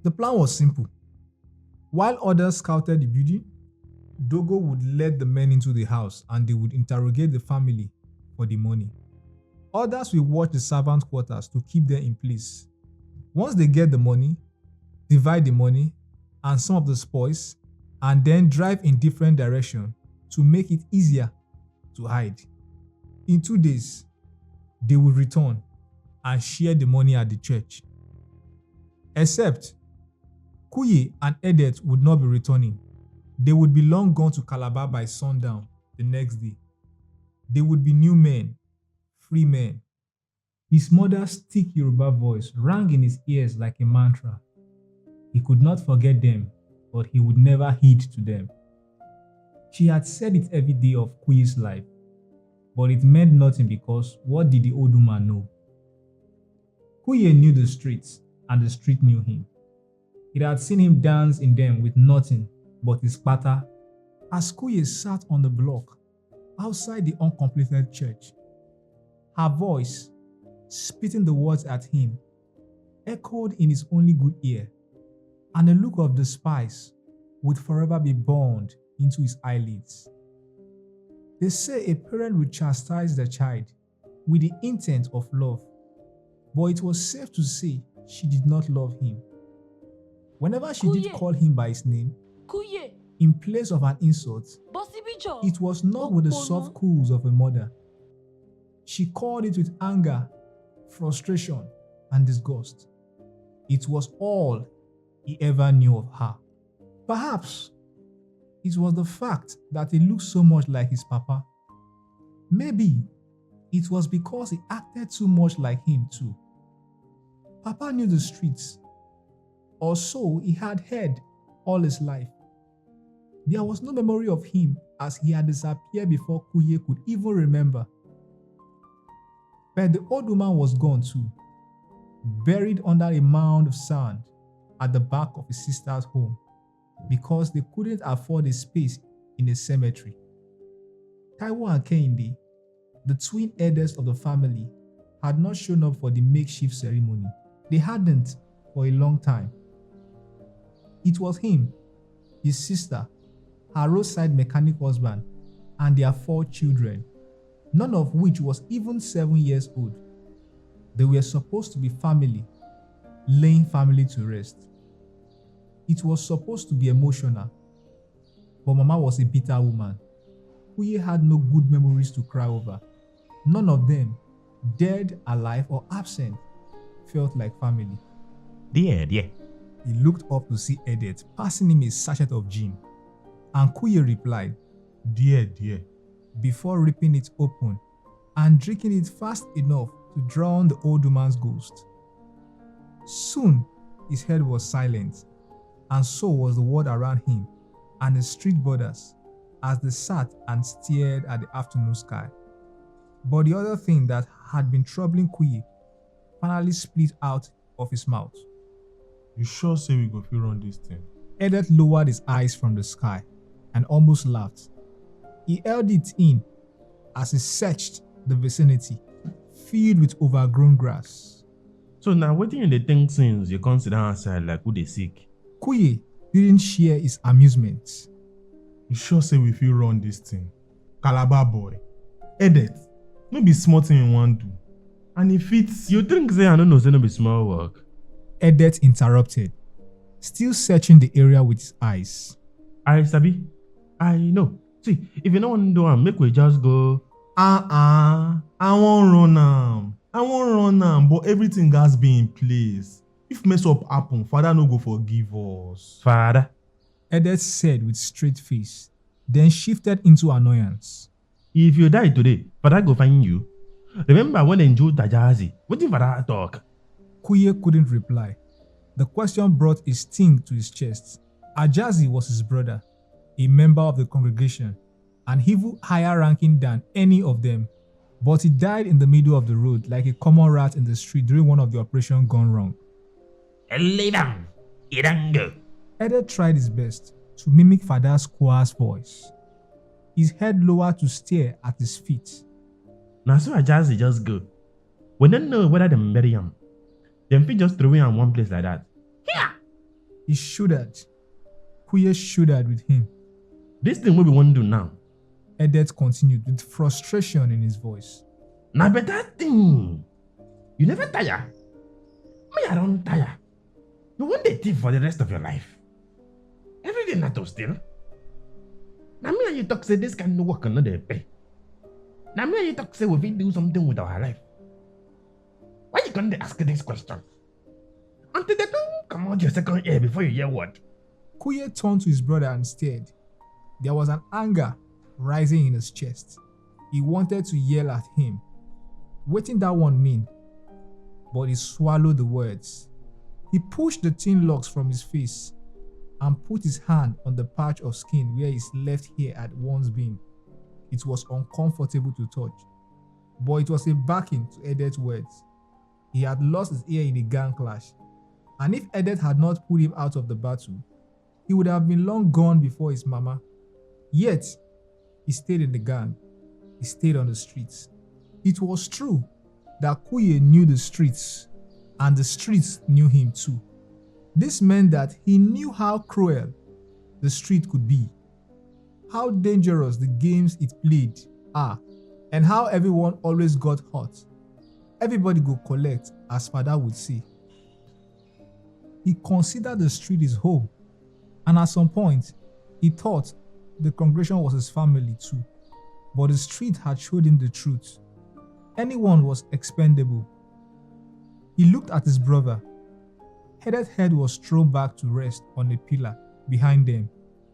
The plan was simple. While others scouted the building, Dogo would let the men into the house and they would interrogate the family for the money. Others will watch the servant quarters to keep them in place. Once they get the money, divide the money and some of the spoils, and then drive in different directions to make it easier to hide. In 2 days, they would return and share the money at the church. Except Kuye and Edet would not be returning. They would be long gone to Calabar by sundown the next day. They would be new men, free men. His mother's thick Yoruba voice rang in his ears like a mantra. He could not forget them, but he would never heed to them. She had said it every day of Kuye's life, but it meant nothing because what did the old woman know? Kuye knew the streets, and the street knew him. It had seen him dance in them with nothing but his patter as Kuye sat on the block outside the uncompleted church. Her voice, spitting the words at him, echoed in his only good ear, and a look of despise would forever be burned into his eyelids. They say a parent would chastise their child with the intent of love, but it was safe to say she did not love him. Whenever she did call him by his name, Kuye, in place of an insult, it was not with the soft coos of a mother. She called it with anger, frustration, and disgust. It was all he ever knew of her. Perhaps it was the fact that he looked so much like his papa. Maybe it was because he acted too much like him too. Papa knew the streets, or so he had heard all his life. There was no memory of him as he had disappeared before Kuye could even remember. But the old woman was gone too, buried under a mound of sand at the back of his sister's home because they couldn't afford a space in a cemetery. Taiwo and Kehinde, the twin elders of the family, had not shown up for the makeshift ceremony. They hadn't for a long time. It was him, his sister, her roadside mechanic husband, and their 4 children, none of which was even 7 years old. They were supposed to be family, laying family to rest. It was supposed to be emotional, but Mama was a bitter woman. Kuye had no good memories to cry over. None of them, dead, alive, or absent, felt like family. Dear. He looked up to see Edet passing him a sachet of gin, and Kuye replied, Dear, before ripping it open and drinking it fast enough to drown the old woman's ghost. Soon, his head was silent, and so was the world around him and the street borders as they sat and stared at the afternoon sky. But the other thing that had been troubling Kuye finally split out of his mouth. You sure say we go fit run this thing? Edet lowered his eyes from the sky and almost laughed. He held it in as he searched the vicinity, filled with overgrown grass. So now what in the thing since you consider outside like who they sick? Kuye didn't share his amusement. You sure say we fit run this thing? Calabar boy. Edet, no be small thing you want do. And if it's you think say I don't know say no be small work. Edet interrupted, still searching the area with his eyes. I sabi. I know. See, if you don't want to do it, make we just go. I won't run am, but everything has been in place. If mess up happen, Father no go forgive us. Father. Edet said with straight face, then shifted into annoyance. If you die today, Father go find you. Remember when they enjoyed Tajazi? What did Father talk? Kuye couldn't reply. The question brought a sting to his chest. Ajazi was his brother, a member of the congregation, and even higher ranking than any of them. But he died in the middle of the road like a common rat in the street during one of the operations gone wrong. Leave him. He don't go. Edet tried his best to mimic Father's coarse voice, his head lowered to stare at his feet. Now so Ajazi just go. We don't know whether they bury him. Them fit just throw him in one place like that. Here! He shuddered. Kuye shuddered with him. This thing we want to do now. Edet continued with frustration in his voice. Na better thing. You never tire. Me, I don't tire. You want the thief for the rest of your life. Every day not to steal. Now me and you talk say this kind of work another pay. Now me and you talk say we will do something with our life. Why you gonna ask this question? Until they don't come out your second ear before you hear what? Kuye turned to his brother and stared. There was an anger rising in his chest. He wanted to yell at him. What did that one mean? But he swallowed the words. He pushed the thin locks from his face and put his hand on the patch of skin where his left ear had once been. It was uncomfortable to touch, but it was a backing to Edet's words. He had lost his ear in a gang clash, and if Edet had not pulled him out of the battle, he would have been long gone before his mama. Yet, he stayed in the gang. He stayed on the streets. It was true that Kuye knew the streets, and the streets knew him too. This meant that he knew how cruel the street could be, how dangerous the games it played are, and how everyone always got hurt. Everybody go collect, as father would say. He considered the street his home, and at some point, he thought the congregation was his family too. But the street had showed him the truth. Anyone was expendable. He looked at his brother. Edet's head was thrown back to rest on a pillar behind them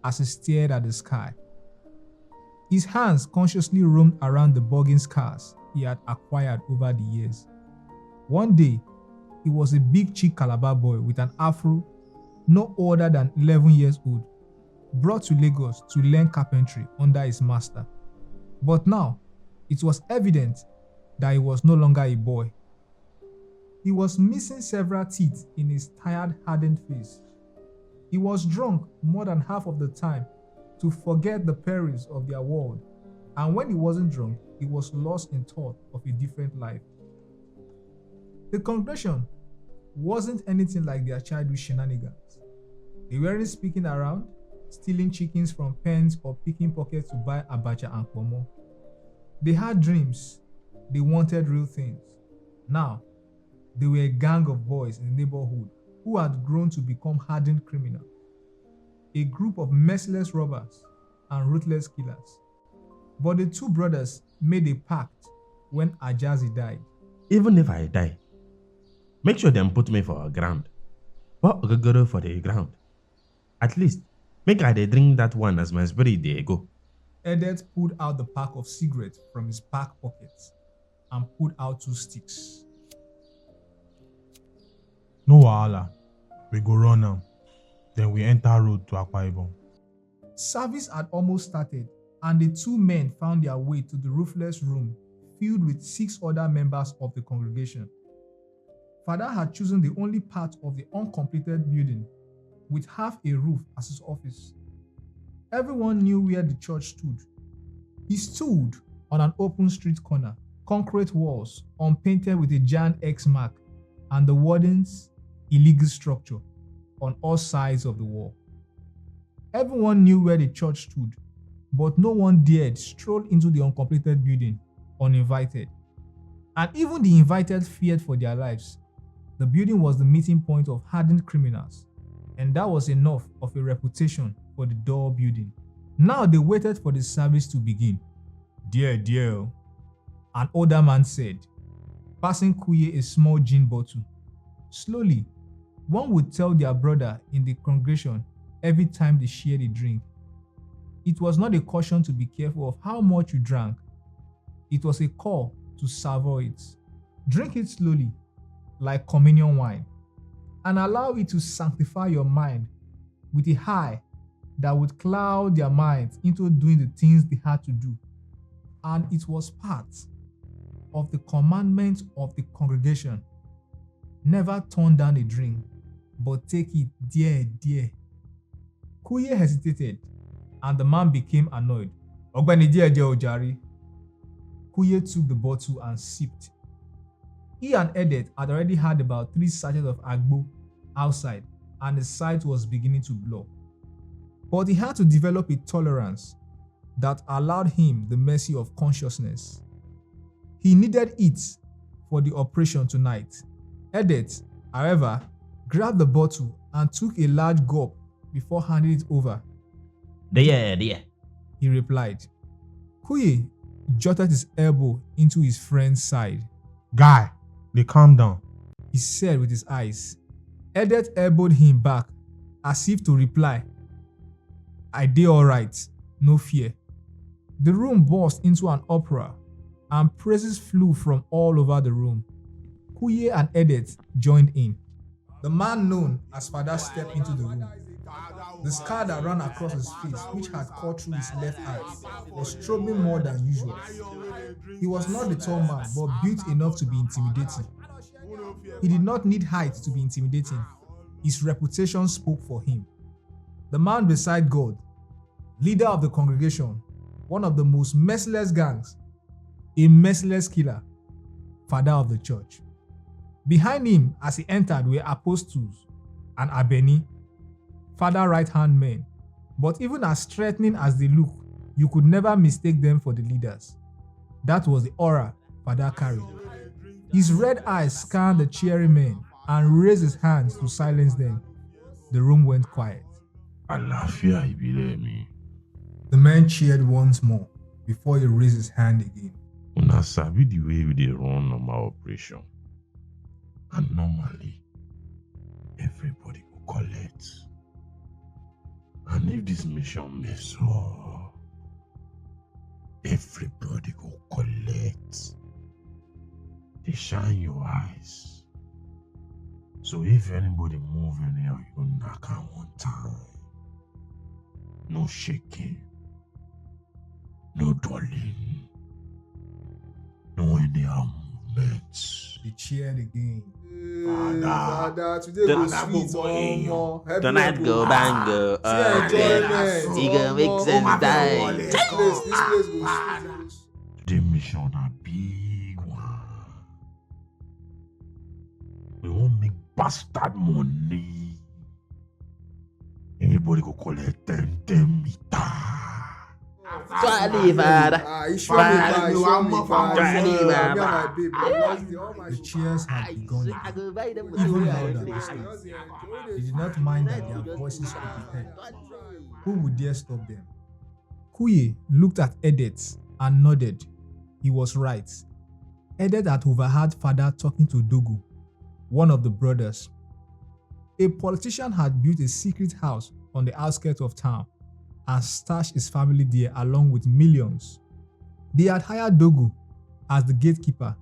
as he stared at the sky. His hands consciously roamed around the bugging scars he had acquired over the years. One day, he was a big cheek Calabar boy with an afro, no older than 11 years old, brought to Lagos to learn carpentry under his master. But now, it was evident that he was no longer a boy. He was missing several teeth in his tired, hardened face. He was drunk more than half of the time to forget the perils of their world, and when he wasn't drunk, he was lost in thought of a different life. The congregation wasn't anything like their childhood shenanigans. They weren't speaking around, stealing chickens from pens or picking pockets to buy abacha and pomo. They had dreams. They wanted real things. Now, they were a gang of boys in the neighborhood who had grown to become hardened criminals. A group of merciless robbers and ruthless killers. But the two brothers made a pact when Ajazi died. Even if I die, make sure them put me for a ground. What go for the ground? At least, make I dey drink that one as my spirit dey go. Edet pulled out the pack of cigarettes from his back pockets and pulled out 2 sticks. No wahala. We go run now. Then we enter road to Akwa Ibom. Service had almost started, and the 2 men found their way to the roofless room filled with 6 other members of the congregation. Father had chosen the only part of the uncompleted building with half a roof as his office. Everyone knew where the church stood. He stood on an open street corner, concrete walls unpainted with a giant X mark, and the warden's illegal structure on all sides of the wall. Everyone knew where the church stood, but no one dared stroll into the uncompleted building uninvited. And even the invited feared for their lives. The building was the meeting point of hardened criminals, and that was enough of a reputation for the door building. Now they waited for the service to begin. Dear, an older man said, passing Kuye a small gin bottle. Slowly, one would tell their brother in the congregation every time they shared a drink. It was not a caution to be careful of how much you drank. It was a call to savor it. Drink it slowly, like communion wine, and allow it to sanctify your mind with a high that would cloud their minds into doing the things they had to do. And it was part of the commandment of the congregation. Never turn down a drink, but take it dear. Kuye hesitated, and the man became annoyed. Ogbeni dear ojari. Kuye took the bottle and sipped. He and Edet had already had about 3 sachets of agbo outside, and his sight was beginning to blur. But he had to develop a tolerance that allowed him the mercy of consciousness. He needed it for the operation tonight. Edet, however, grabbed the bottle and took a large gulp before handing it over. There. He replied. Kuye jotted his elbow into his friend's side. Guy, they calm down. He said with his eyes. Edet elbowed him back as if to reply, I dey alright, no fear. The room burst into an uproar and praises flew from all over the room. Kuye and Edet joined in. The man known as Father stepped into the room. The scar that ran across his face, which had cut through his left eye, was troubling more than usual. He was not the tall man, but built enough to be intimidating. He did not need height to be intimidating. His reputation spoke for him. The man beside God, leader of the congregation, one of the most merciless gangs, a merciless killer, father of the church. Behind him, as he entered, were apostles and Abeni, father right-hand men. But even as threatening as they look, you could never mistake them for the leaders. That was the aura Father carried. His red eyes scanned the cheery men and raised his hands to silence them. The room went quiet. Àlàáfíà ìbílẹ̀ mi. The man cheered once more before he raised his hand again. Una sabi the way we dey run normal operation. And normally, everybody go collect. And if this mission mess up, everybody go collect. They shine your eyes. So if anybody move anyhow, you knock am one time. No shaking. No dwelling. No anyhow movements. They cheered again. Father, today go sweet. Tonight go bango. You go make sense die. This place go sweet. The mission a big one. We won't make bastard money. Everybody go collect 10 meter. Father. The cheers had begun again, even louder this time. They did not mind that their voices could be heard. Who would dare stop them? Kuye looked at Edet and nodded. He was right. Edet had overheard Father talking to Dogu, one of the brothers. A politician had built a secret house on the outskirts of town and stashed his family there along with millions. They had hired Dogu as the gatekeeper,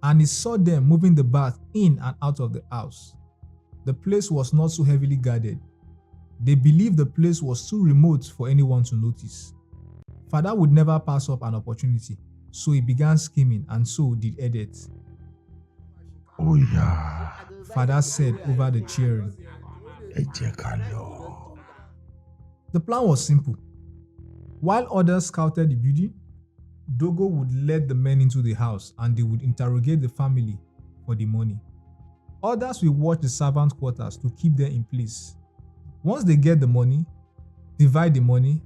and he saw them moving the bath in and out of the house. The place was not so heavily guarded. They believed the place was too remote for anyone to notice. Father would never pass up an opportunity, so he began scheming, and so did Edet. Oh yeah. Father said over the cheering. Ẹ jẹ́ ká lọ. The plan was simple. While others scouted the building, Dogo would let the men into the house and they would interrogate the family for the money. Others will watch the servant quarters to keep them in place. Once they get the money, divide the money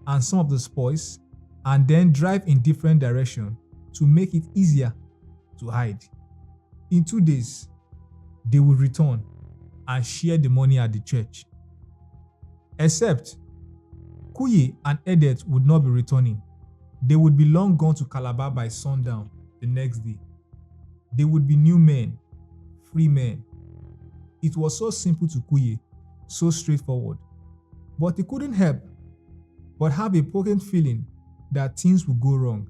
and some of the spoils, and then drive in different directions to make it easier to hide. In 2 days, they would return and share the money at the church. Except Kuye and Edet would not be returning. They would be long gone to Calabar by sundown the next day. They would be new men, free men. It was so simple to Kuye, so straightforward. But he couldn't help but have a potent feeling that things would go wrong.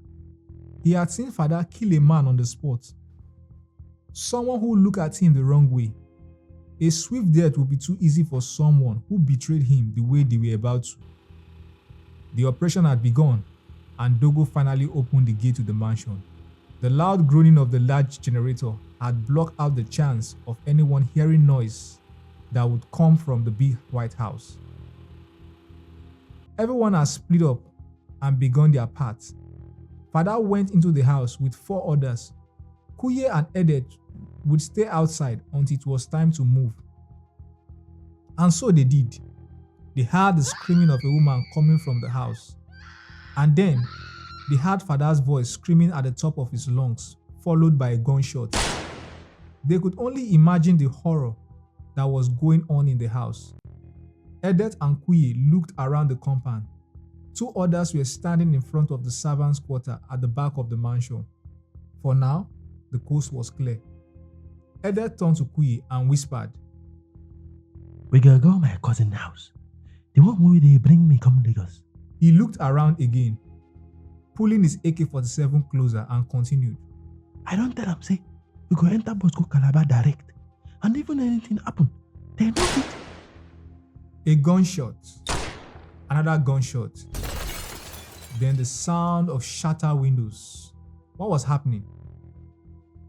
He had seen Father kill a man on the spot. Someone who looked at him the wrong way. A swift death would be too easy for someone who betrayed him the way they were about to. The operation had begun, and Dogo finally opened the gate to the mansion. The loud groaning of the large generator had blocked out the chance of anyone hearing noise that would come from the big white house. Everyone had split up and begun their paths. Father went into the house with 4 others. Kuye and Edet would stay outside until it was time to move. And so they did. They heard the screaming of a woman coming from the house. And then they heard father's voice screaming at the top of his lungs, followed by a gunshot. They could only imagine the horror that was going on in the house. Edet and Kuye looked around the compound. Two others were standing in front of the servants' quarter at the back of the mansion. For now, the coast was clear. Edet turned to Kuye and whispered, We gotta go my cousin's house. The one where they bring me come Lagos. He looked around again, pulling his AK-47 closer and continued. I don't tell them, say, we go enter bus go Calabar direct. And even anything happen, they know it. A gunshot, another gunshot, then the sound of shattered windows. What was happening?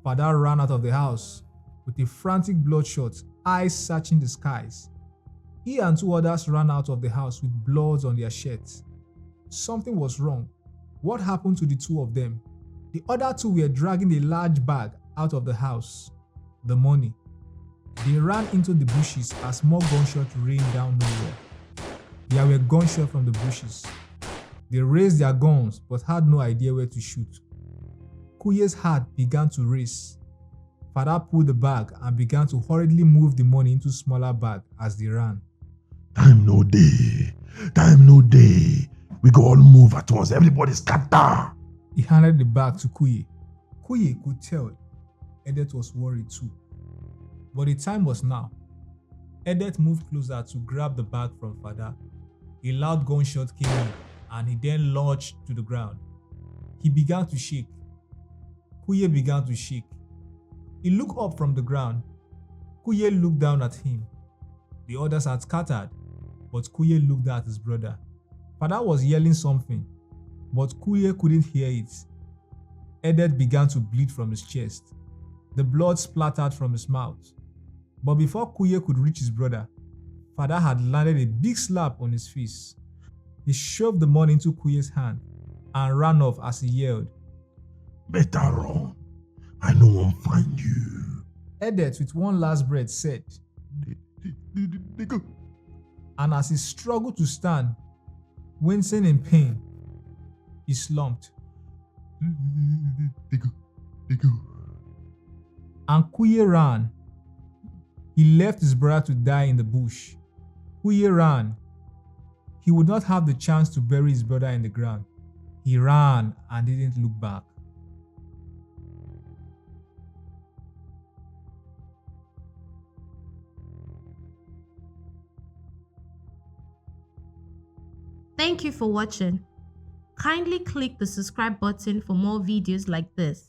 Father ran out of the house with a frantic bloodshot, eyes searching the skies. He and two others ran out of the house with blood on their shirts. Something was wrong. What happened to the two of them? The other two were dragging a large bag out of the house. The money. They ran into the bushes as more gunshots rained down nowhere. There were gunshots from the bushes. They raised their guns but had no idea where to shoot. Kuye's heart began to race. Father pulled the bag and began to hurriedly move the money into smaller bags as they ran. Time no day. Time no day. We go all move at once. Everybody scatter. He handed the bag to Kuye. Kuye could tell Edet was worried too. But the time was now. Edet moved closer to grab the bag from Father. A loud gunshot came in and he then lurched to the ground. He began to shake. Kuye began to shake. He looked up from the ground. Kuye looked down at him. The others had scattered, but Kuye looked at his brother. Father was yelling something, but Kuye couldn't hear it. Edet began to bleed from his chest. The blood splattered from his mouth. But before Kuye could reach his brother, Father had landed a big slap on his face. He shoved the money into Kuye's hand and ran off as he yelled, Better run. I no one find you. Edet, with one last breath, said, They go. and as he struggled to stand, wincing in pain, he slumped. They go. And Kuye ran. He left his brother to die in the bush. Kuye ran. He would not have the chance to bury his brother in the ground. He ran and didn't look back. Thank you for watching. Kindly click the subscribe button for more videos like this.